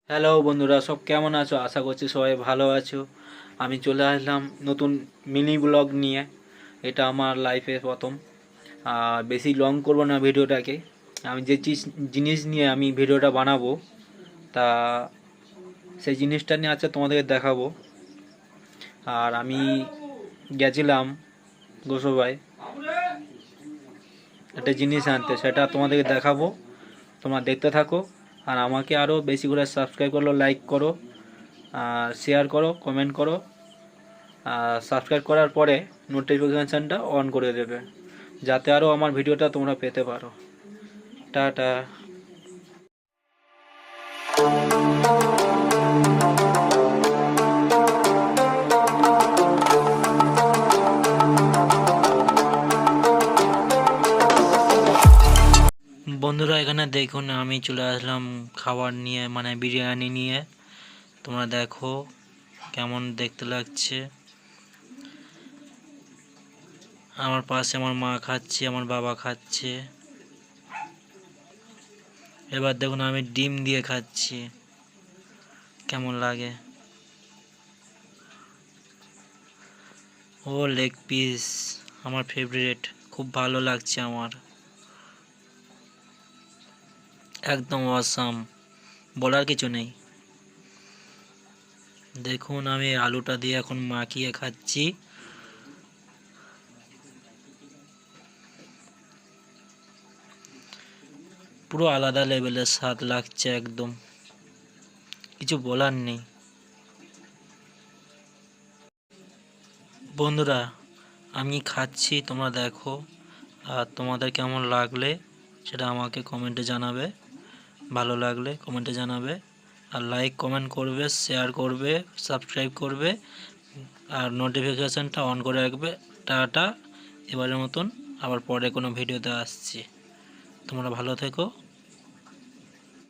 Hello বন্ধুরা, সব কেমন আছো? আশা করছি সবাই ভালো আছো। আমি চলে আসলাম নতুন মিনি ব্লগ নিয়ে। এটা আমার লাইফে প্রথম। আর বেশি লং করব না ভিডিওটাকে। আমি যে জিনিস নিয়ে আমি ভিডিওটা বানাবো, তা সেই জিনিসটা নিয়ে আজকে তোমাদেরকে দেখাবো। আর আমি গেছিলাম গোসবাই একটা জিনিস আনতে, সেটা তোমাদেরকে দেখাবো। তোমরা দেখতে থাকো। আর আমাকে আরও বেশি করে সাবস্ক্রাইব করো, লাইক করো, আর শেয়ার করো, কমেন্ট করো। আর সাবস্ক্রাইব করার পরে নোটিফিকেশানটা অন করে দেবে, যাতে আরও আমার ভিডিওটা তোমরা পেতে পারো। টাটা। বন্ধুরা, এখানে দেখুন আমি চলে আসলাম খাবার নিয়ে, মানে বিরিয়ানি নিয়ে। তোমরা দেখো কেমন দেখতে লাগছে। আমার পাশে আমার মা খাচ্ছে, আমার বাবা খাচ্ছে। এবার দেখুন আমি ডিম দিয়ে খাচ্ছি, কেমন লাগে। ও লেগ পিস আমার ফেভারিট, খুব ভালো লাগছে আমার, একদম অসাম, বলার কিছু নেই। দেখুন আমি আলুটা দিয়ে এখন মাখিয়ে খাচ্ছি। পুরো আলাদা লেভেলের স্বাদ লাগছে, একদম কিছু বলার নেই। বন্ধুরা, আমি খাচ্ছি, তোমরা দেখো। আর তোমাদের কেমন লাগলে সেটা আমাকে কমেন্টে জানাবে। ভালো লাগলে কমেন্টে জানাবে। আর লাইক কমেন্ট করবে, শেয়ার করবে, সাবস্ক্রাইব করবে, আর নোটিফিকেশানটা অন করে রাখবে। টাটা। এবারের মতন আবার পরে কোনো ভিডিওতে আসছি। তোমরা ভালো থেকো।